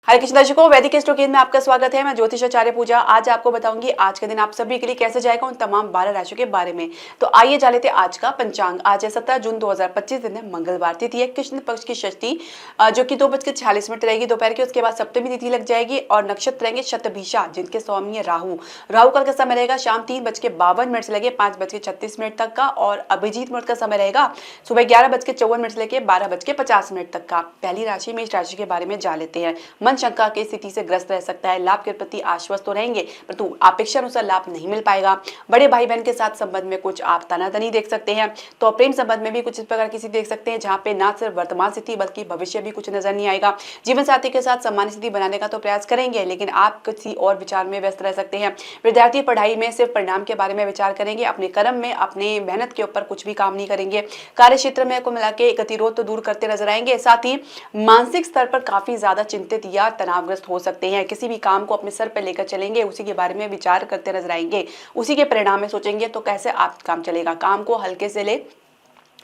हरे कृष्ण दर्शकों, वैदिक एस्ट्रोकेन में आपका स्वागत है। मैं ज्योतिष आचार्य पूजा आज आपको बताऊंगी आज के दिन आप सभी के लिए कैसे जाएगा उन तमाम 12 राशियों के बारे में। तो आइए जान लेते हैं आज का पंचांग। आज है 17 जून 2025, दिन है मंगलवार। तिथि है कृष्ण पक्ष की षष्ठी जो कि 2:46 रहेगी दोपहर की। उसके बाद सप्तमी तिथि लग जाएगी और नक्षत्र रहेंगे शतभिषा, जिनके स्वामी है राहु। राहु काल का समय रहेगा शाम 3:52 से लेकर 5:36 तक का, और अभिजीत मुहूर्त का समय रहेगा सुबह 11:54 से लेकर 12:50 तक का। पहली राशि मेष राशि के बारे में जान लेते हैं। मन शंका की स्थिति से ग्रस्त रह सकता है। लाभ के प्रति आश्वस्त तो रहेंगे, परंतु अपेक्षा अनुसार लाभ नहीं मिल पाएगा। बड़े भाई बहन के साथ संबंध में कुछ आप तनातनी देख सकते हैं। तो प्रेम संबंध में भी कुछ इस प्रकार की स्थिति देख सकते हैं, जहां पे ना सिर्फ वर्तमान स्थिति बल्कि भविष्य भी कुछ नजर नहीं आएगा। जीवन साथी के साथ सामान्य स्थिति बनाने का तो प्रयास करेंगे, लेकिन आप किसी और विचार में व्यस्त रह सकते हैं। विद्यार्थी पढ़ाई में सिर्फ परिणाम के बारे में विचार करेंगे, अपने कर्म में अपने मेहनत के ऊपर कुछ भी काम नहीं करेंगे। कार्य क्षेत्र में को मिला के गतिरोध तो दूर करते नजर आएंगे। साथ ही मानसिक स्तर पर काफी ज्यादा चिंतित या तनावग्रस्त हो सकते हैं। किसी भी काम को अपने सर पर लेकर चलेंगे, उसी के बारे में विचार करते नजर आएंगे, उसी के परिणाम में सोचेंगे तो कैसे आप काम चलेगा। काम को हल्के से ले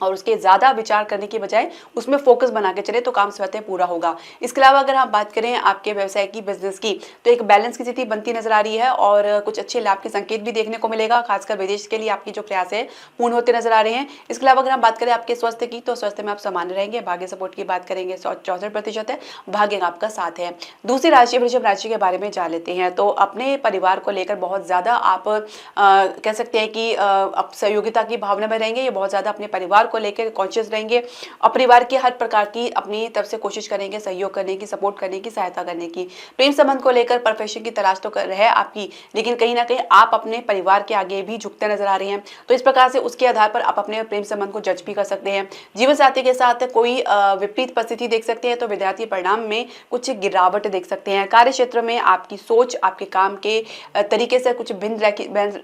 और उसके ज्यादा विचार करने की बजाय उसमें फोकस बना के चले तो काम स्वतः पूरा होगा। इसके अलावा अगर हम बात करें आपके व्यवसाय की, बिजनेस की, तो एक बैलेंस की स्थिति बनती नजर आ रही है और कुछ अच्छे लाभ के संकेत भी देखने को मिलेगा। खासकर विदेश के लिए आपकी जो प्रयास है पूर्ण होते नजर आ रहे हैं। इसके अलावा अगर हम बात करें आपके स्वास्थ्य की, तो स्वास्थ्य में आप सामान्य रहेंगे। भाग्य सपोर्ट की बात करेंगे 64% है, भाग्य आपका साथ है। दूसरी राशि वृषभ राशि के बारे में जान लेते हैं। तो अपने परिवार को लेकर बहुत ज्यादा आप कह सकते हैं कि सहयोगिता की भावना में रहेंगे। ये बहुत ज्यादा अपने परिवार को लेकर कॉन्शियस रहेंगे और परिवार की हर प्रकार की अपनी तरफ से कोशिश करेंगे सहयोग करने की, सपोर्ट करने की, सहायता करने की। प्रेम संबंध को लेकर परफेक्शन की तलाश तो कर रहे हैं आपकी, लेकिन कहीं ना कहीं आप अपने परिवार के आगे भी झुकते नजर आ रहे हैं। तो इस प्रकार से उसके आधार पर आप अपने प्रेम संबंध को जज भी कर सकते हैं। जीवन साथी के साथ कोई विपरीत परिस्थिति देख सकते हैं, तो विद्यार्थी परिणाम में कुछ गिरावट देख सकते हैं। कार्य क्षेत्र में आपकी सोच आपके काम के तरीके से कुछ भिन्न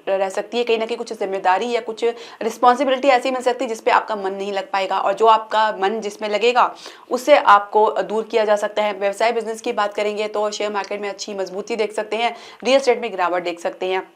रह सकती है। कहीं ना कहीं कुछ जिम्मेदारी या कुछ रिस्पॉन्सिबिलिटी ऐसी मिल सकती है जिसपे आपका मन नहीं लग पाएगा, और जो आपका मन जिसमें लगेगा उससे आपको दूर किया जा सकता है। व्यवसाय बिजनेस की बात करेंगे तो शेयर मार्केट में अच्छी मजबूती देख सकते हैं, रियल एस्टेट में गिरावट देख सकते हैं।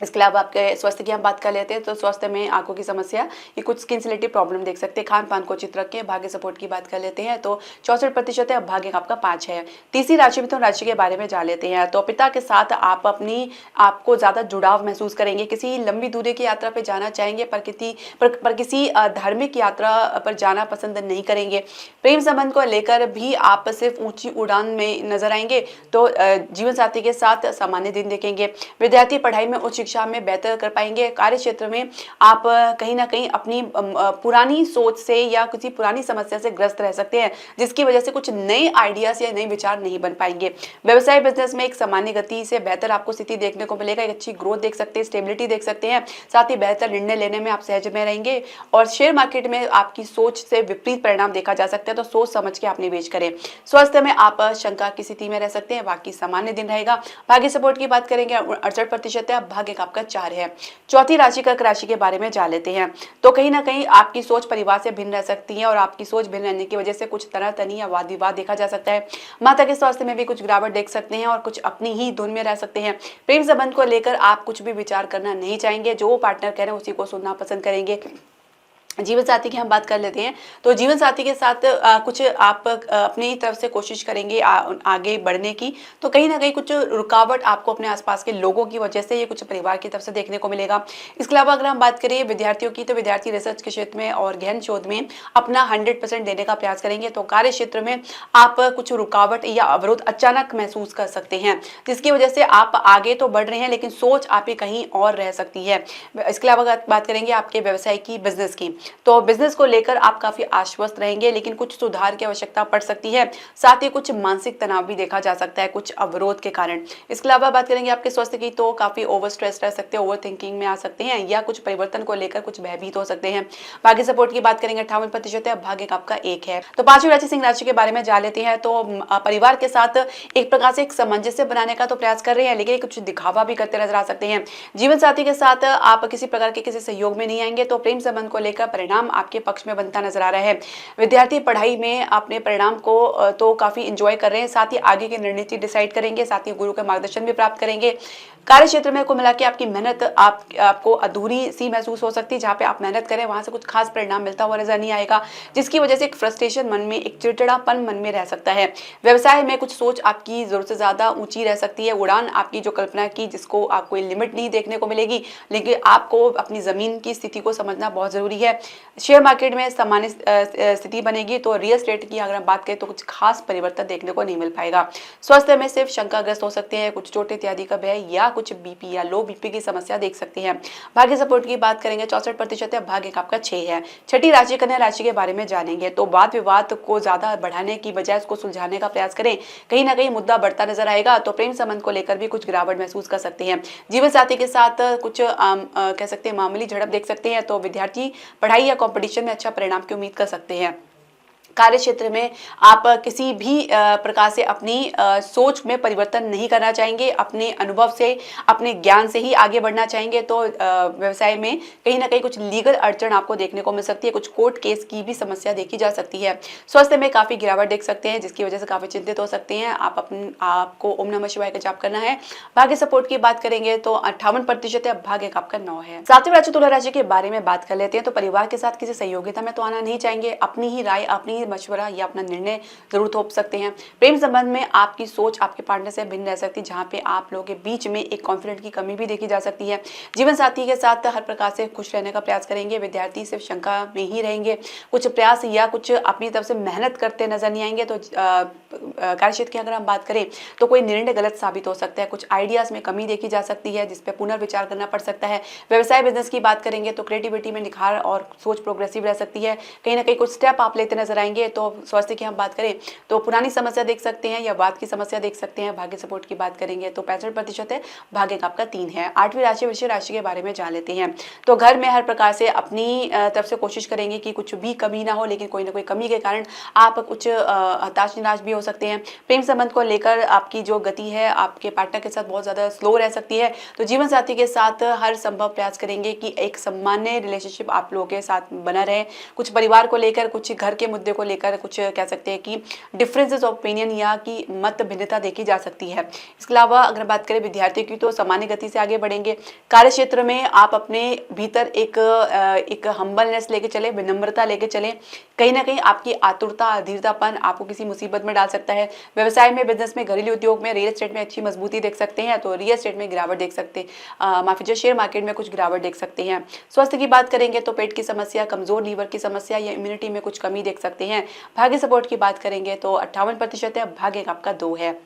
इसके अलावा आपके स्वास्थ्य की हम बात कर लेते हैं। तो स्वास्थ्य में आंखों की समस्या या कुछ स्किन से रिलेटेड प्रॉब्लम देख सकते हैं। खान पान को उचित रखें। भाग्य सपोर्ट की बात कर लेते हैं तो 64% है, भाग्य आपका 5 है। तीसरी राशि मिथुन राशि के बारे में जान लेते हैं। तो पिता के साथ आप अपनी आपको ज्यादा जुड़ाव महसूस करेंगे। किसी लंबी दूरी की यात्रा पर जाना चाहेंगे, पर किसी धार्मिक यात्रा पर जाना पसंद नहीं करेंगे। प्रेम संबंध को लेकर भी आप सिर्फ ऊंची उड़ान में नजर आएंगे। तो जीवन साथी के साथ सामान्य दिन देखेंगे। विद्यार्थी पढ़ाई में उच्च शिक्षा में बेहतर कर पाएंगे। कार्य क्षेत्र में आप कहीं ना कहीं अपनी पुरानी सोच से या किसी पुरानी समस्या से ग्रस्त रह सकते हैं, जिसकी वजह से कुछ नए आइडियाज या नए विचार नहीं बन पाएंगे। व्यवसाय बिजनेस में एक सामान्य गति से बेहतर आपको स्थिति देखने को मिलेगा। एक अच्छी ग्रोथ देख सकते हैं, स्टेबिलिटी देख सकते हैं। साथ ही बेहतर निर्णय लेने में आप सहज में रहेंगे और शेयर मार्केट में आपकी सोच से विपरीत परिणाम देखा जा सकता है, तो सोच समझ के आप निवेश करें। स्वास्थ्य में आप शंका की स्थिति में रह सकते हैं, बाकी सामान्य दिन रहेगा। भाग्य सपोर्ट की बात करेंगे 68% है, भाग्य आपका 4 है। चौथी राशि कर्क राशि के बारे में जान लेते हैं। तो कहीं ना कहीं आपकी सोच परिवार से भिन्न रह सकती है और आपकी सोच भिन्न रहने की वजह से कुछ तनातनी या वाद विवाद देखा जा सकता है। माता के स्वास्थ्य में भी कुछ गिरावट देख सकते हैं और कुछ अपनी ही धुन में रह सकते हैं। प्रेम संबंध को लेकर आप कुछ भी विचार करना नहीं चाहेंगे, जो पार्टनर कह रहे हैं उसी को सुनना पसंद करेंगे। जीवन साथी की हम बात कर लेते हैं। तो जीवन साथी के साथ कुछ आप अपनी तरफ से कोशिश करेंगे आगे बढ़ने की, तो कहीं ना कहीं कुछ रुकावट आपको अपने आसपास के लोगों की वजह से, ये कुछ परिवार की तरफ से देखने को मिलेगा। इसके अलावा अगर हम बात करें विद्यार्थियों की, तो विद्यार्थी रिसर्च के क्षेत्र में और गहन शोध में अपना 100% देने का प्रयास करेंगे। तो कार्य क्षेत्र में आप कुछ रुकावट या अवरोध अचानक महसूस कर सकते हैं, जिसकी वजह से आप आगे तो बढ़ रहे हैं लेकिन सोच आपकी कहीं और रह सकती है। इसके अलावा बात करेंगे आपके व्यवसाय की, बिजनेस की, तो बिजनेस को लेकर आप काफी आश्वस्त रहेंगे, लेकिन कुछ सुधार की आवश्यकता पड़ सकती है। साथ ही कुछ मानसिक तनाव भी देखा जा सकता है कुछ अवरोध के कारण। इसके अलावा बात करेंगे आपके स्वास्थ्य की, तो काफी ओवर स्ट्रेस रह सकते हैं, ओवर थिंकिंग में आ सकते हैं या कुछ परिवर्तन को लेकर कुछ भयभीत हो सकते हैं। भाग्य सपोर्ट की बात करेंगे 58% है, भाग्य आपका 1 है। तो पांचवी राशि सिंह राशि के बारे में जान लेते हैं। तो परिवार के साथ एक प्रकार से एक सामंजस्य बनाने का तो प्रयास कर रहे हैं, लेकिन कुछ दिखावा भी करते नजर आ सकते हैं। जीवन साथी के साथ आप किसी प्रकार के किसी सहयोग में नहीं आएंगे। तो प्रेम संबंध को लेकर परिणाम आपके पक्ष में बनता नजर आ रहा है। विद्यार्थी पढ़ाई में अपने परिणाम को तो काफी एंजॉय कर रहे हैं, साथ ही आगे की रणनीति डिसाइड करेंगे, साथ ही गुरु का मार्गदर्शन भी प्राप्त करेंगे। कार्य क्षेत्र में कुल मिला के आपकी मेहनत आपको अधूरी सी महसूस हो सकती है। जहाँ पे आप मेहनत करें वहां से कुछ खास परिणाम मिलता हुआ नजर नहीं आएगा, जिसकी वजह से एक फ्रस्ट्रेशन मन में, एक चिड़चिड़ापन मन में रह सकता है। व्यवसाय में कुछ सोच आपकी जरूरत से ज्यादा ऊंची रह सकती है। उड़ान आपकी जो कल्पना की, जिसको आपको लिमिट नहीं देखने को मिलेगी, लेकिन आपको अपनी जमीन की स्थिति को समझना बहुत जरूरी है। शेयर मार्केट में सामान्य स्थिति बनेगी। तो रियल एस्टेट की अगर हम बात करें तो कुछ खास परिवर्तन देखने को नहीं मिल पाएगा। स्वास्थ्य में सिर्फ शंकाग्रस्त हो सकते हैं, कुछ चोट इत्यादि का भय या कुछ बीपी या लो बीपी की समस्या देख सकते हैं। भाग्य सपोर्ट की बात करेंगे 64% है, भाग्य का आपका 6 है। छठी राशि कन्या राशि के बारे में जानेंगे। तो वाद विवाद को ज्यादा बढ़ाने की बजाय उसको सुलझाने का प्रयास करें, कहीं ना कहीं मुद्दा बढ़ता नजर आएगा। तो प्रेम संबंध को लेकर भी कुछ गिरावट महसूस कर सकते हैं। जीवन साथी के साथ कुछ कह सकते हैं मामूली झड़प देख सकते हैं। तो विद्यार्थी पढ़ाई या कंपटीशन में अच्छा परिणाम की उम्मीद कर सकते हैं। कार्य क्षेत्र में आप किसी भी प्रकार से अपनी सोच में परिवर्तन नहीं करना चाहेंगे, अपने अनुभव से, अपने ज्ञान से ही आगे बढ़ना चाहेंगे। तो व्यवसाय में कहीं ना कहीं कुछ लीगल अड़चन आपको देखने को मिल सकती है, कुछ कोर्ट केस की भी समस्या देखी जा सकती है। स्वास्थ्य में काफी गिरावट देख सकते हैं, जिसकी वजह से काफी चिंतित हो सकते हैं। आपको ओम नमः शिवाय का जाप करना है। भाग्य सपोर्ट की बात करेंगे तो 58% है, भाग्य का आपका 9 है। सातवीं राशि तुला राशि के बारे में बात कर लेते हैं। तो परिवार के साथ किसी सहयोगिता में तो आना नहीं चाहेंगे, अपनी ही राय, अपनी मशवरा या अपना निर्णय जरूर थोप सकते हैं। प्रेम संबंध में आपकी सोच आपके पार्टनर से भिन्न रह सकती है, जहां पे आप लोगों के बीच में एक कॉन्फिडेंट की कमी भी देखी जा सकती है। जीवन साथी के साथ हर प्रकार से खुश रहने का प्रयास करेंगे। विद्यार्थी सिर्फ शंका में ही रहेंगे, कुछ प्रयास या कुछ अपनी तरफ से मेहनत करते नजर नहीं आएंगे। तो कार्यक्षेत्र की अगर हम बात करें तो कोई निर्णय गलत साबित हो सकता है, कुछ आइडियाज में कमी देखी जा सकती है, जिसपे पुनर्विचार करना पड़ सकता है। व्यवसाय बिजनेस की बात करेंगे तो क्रिएटिविटी में निखार और सोच प्रोग्रेसिव रह सकती है, कहीं ना कहीं कुछ स्टेप आप लेते नजर आएंगे। तो स्वास्थ्य की हम बात करें तो पुरानी समस्या देख सकते हैं या वात की समस्या देख सकते हैं। भाग्य सपोर्ट की बात करेंगे तो 65% है, भाग्य का आपका 3 है। आठवीं राशि वृश्चिक राशि के बारे में जान लेते हैं। तो घर में हर प्रकार से अपनी तरफ से कोशिश करेंगे कि कुछ भी कमी ना हो, लेकिन कोई ना कोई कमी के कारण आप कुछ हताश निराश भी हो सकते हैं। प्रेम संबंध को लेकर आपकी जो गति है आपके पार्टनर के साथ बहुत ज्यादा स्लो रह सकती है। तो जीवन साथी के साथ हर संभव प्रयास करेंगे कि एक सामान्य रिलेशनशिप आप लोगों के साथ बना रहे। कुछ परिवार को लेकर, कुछ घर के मुद्दे को लेकर कुछ कह सकते हैं कि डिफरेंसेस ऑफ ओपिनियन या कि मत भिन्नता देखी जा सकती है। इसके अलावा अगर बात करें विद्यार्थी की तो सामान्य गति से आगे बढ़ेंगे। कार्य क्षेत्र में आप अपने भीतर एक हम्बलनेस लेके चले, विनम्रता लेके चले। कहीं ना कहीं आपकी आतुरता, अधीरतापन आपको किसी मुसीबत में डाल सकता है। व्यवसाय में, बिजनेस में, घरेलू उद्योग में, रियल एस्टेट में अच्छी मजबूती देख सकते हैं। तो रियल एस्टेट में गिरावट देख सकते हैं, माफी चाहिए, शेयर मार्केट में कुछ गिरावट देख सकते हैं। स्वास्थ्य की बात करेंगे तो पेट की समस्या, कमजोर लीवर की समस्या या इम्यूनिटी में कुछ कमी देख सकते हैं। भाग्य सपोर्ट की बात करेंगे तो 58% है, भाग्य का आपका 2 है।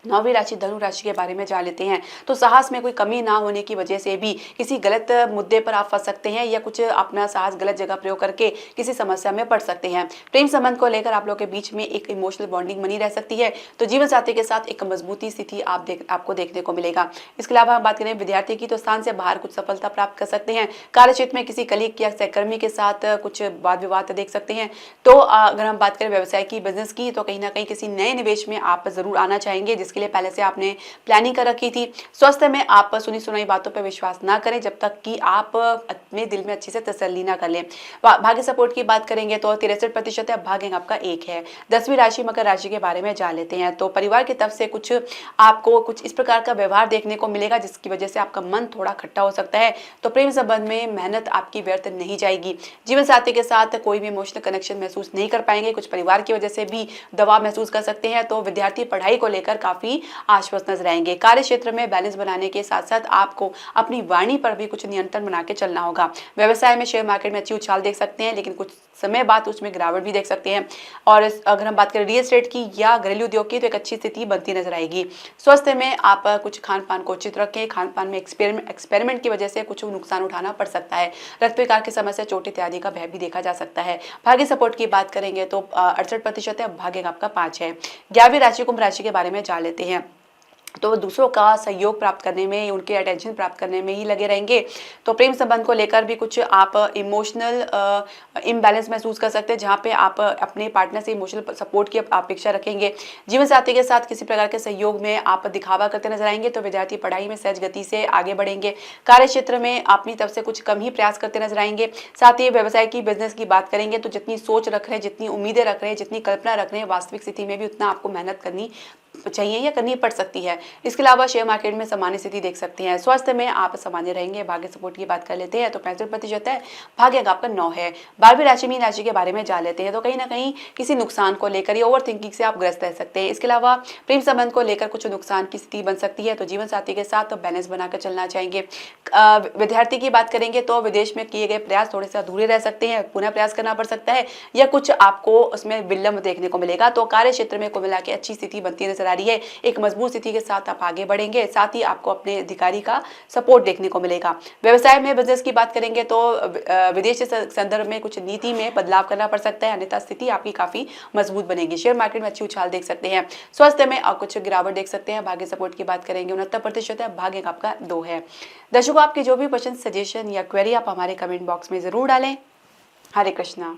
नौवीं राशि धनु राशि के बारे में जान लेते हैं। तो साहस में कोई कमी ना होने की वजह से भी किसी गलत मुद्दे पर आप फंस सकते हैं या कुछ अपना साहस गलत जगह प्रयोग करके किसी समस्या में पड़ सकते हैं। प्रेम संबंध को लेकर आप लोगों के बीच में एक इमोशनल बॉन्डिंग बनी रह सकती है। तो जीवन साथी के साथ एक मजबूती स्थिति आपको देखने को मिलेगा। इसके अलावा हम बात करें विद्यार्थी की तो स्थान से बाहर कुछ सफलता प्राप्त कर सकते हैं। कार्य क्षेत्र में किसी कलीग या सहकर्मी के साथ कुछ वाद विवाद देख सकते हैं। तो अगर हम बात करें व्यवसाय की, बिजनेस की, तो कहीं ना कहीं किसी नए निवेश में आप जरूर आना चाहेंगे, जिसके लिए पहले से आपने प्लानिंग कर रखी थी। स्वास्थ्य में आप सुनी सुनाई बातों पर विश्वास ना करें जब तक कि आप अपने दिल में अच्छे से तसल्ली ना कर लें। भाग्य सपोर्ट की बात करेंगे तो 63% है, भाग्य आपका 1 है। 10वीं राशि मकर राशि के बारे में जान लेते हैं। तो परिवार की तरफ से कुछ आपको कुछ इस प्रकार का व्यवहार देखने को मिलेगा जिसकी वजह से आपका मन थोड़ा खट्टा हो सकता है। तो प्रेम संबंध में मेहनत आपकी व्यर्थ नहीं जाएगी। जीवन साथी के साथ कोई भी इमोशनल कनेक्शन महसूस नहीं कर पाएंगे, कुछ परिवार की वजह से भी दबाव महसूस कर सकते हैं। तो विद्यार्थी पढ़ाई को लेकर काफी आश्वस्त नजर आएंगे। कार्य क्षेत्र में बैलेंस बनाने के साथ साथ आपको अपनी वाणी पर भी कुछ नियंत्रण बना के चलना होगा। व्यवसाय में शेयर मार्केट में अच्छी उछाल देख सकते हैं, लेकिन कुछ समय बाद उसमें गिरावट भी देख सकते हैं। और अगर हम बात करें रियल एस्टेट की या घरेलू उद्योग की तो एक अच्छी स्थिति बनती नजर आएगी। स्वास्थ्य में आप कुछ खान पान को उचित रखें, खान पान में एक्सपेरिमेंट की वजह से कुछ नुकसान उठाना पड़ सकता है। रक्त विकार की समस्या, चोट इत्यादि का भय भी देखा जा सकता है। भाग्य सपोर्ट की बात करेंगे तो 68% है, भाग्य आपका 5 है। 11वीं राशि कुंभ राशि के बारे में जान लेते हैं। तो दूसरों का सहयोग प्राप्त करने में, उनके अटेंशन प्राप्त करने में ही लगे रहेंगे। तो प्रेम संबंध को लेकर भी कुछ आप इमोशनल इम्बैलेंस महसूस कर सकते हैं, जहाँ पे आप अपने पार्टनर से इमोशनल सपोर्ट की अपेक्षा रखेंगे। जीवन साथी के साथ किसी प्रकार के सहयोग में आप दिखावा करते नजर आएंगे। तो विद्यार्थी पढ़ाई में सहज गति से आगे बढ़ेंगे। कार्य क्षेत्र में अपनी तरफ से कुछ कम ही प्रयास करते नजर आएंगे। साथ ही व्यवसाय की, बिजनेस की बात करेंगे तो जितनी सोच रख रहे हैं, जितनी उम्मीदें रख रहे हैं, जितनी कल्पना रख रहे हैं, वास्तविक स्थिति में भी उतना आपको मेहनत करनी चाहिए या करनी पड़ सकती है। इसके अलावा शेयर मार्केट में सामान्य स्थिति देख सकते हैं। स्वास्थ्य में आप सामान्य रहेंगे। भाग्य सपोर्ट की बात कर लेते हैं तो 65% है। भाग्य अंक आपका 9 है। 12वीं राशि मीन राशि के बारे में जान लेते हैं तो कहीं ना कहीं किसी नुकसान को लेकर या ओवर थिंकिंग से आप ग्रस्त रह सकते हैं। इसके अलावा प्रेम संबंध को लेकर कुछ नुकसान की स्थिति बन सकती है, तो जीवन साथी के साथ बैलेंस बनाकर चलना चाहेंगे। विद्यार्थी की बात करेंगे तो विदेश में किए गए प्रयास थोड़े से अधूरे रह सकते हैं, पुनः प्रयास करना पड़ सकता है या कुछ आपको उसमें विलंब देखने को मिलेगा। तो कार्य क्षेत्र में कुल मिला के अच्छी स्थिति बनती नजर आ रही है। एक मजबूत स्थिति के साथ आप आगे बढ़ेंगे, साथ ही आपको अपने अधिकारी का सपोर्ट देखने को मिलेगा। व्यवसाय में बिजनेस की बात करेंगे तो विदेश के संदर्भ में कुछ नीति में बदलाव करना पड़ सकता है, अन्यथा स्थिति आपकी काफी मजबूत बनेगी। शेयर मार्केट में अच्छी उछाल देख सकते हैं। स्वास्थ्य में आप कुछ गिरावट देख सकते हैं। भाग्य सपोर्ट की बात करेंगे 69% है। भाग्य आपका 2 है। दर्शकों, आपकी जो भी क्वेश्चन, सजेशन या क्वेरी आप हमारे कमेंट बॉक्स में जरूर डालें। हरे कृष्णा।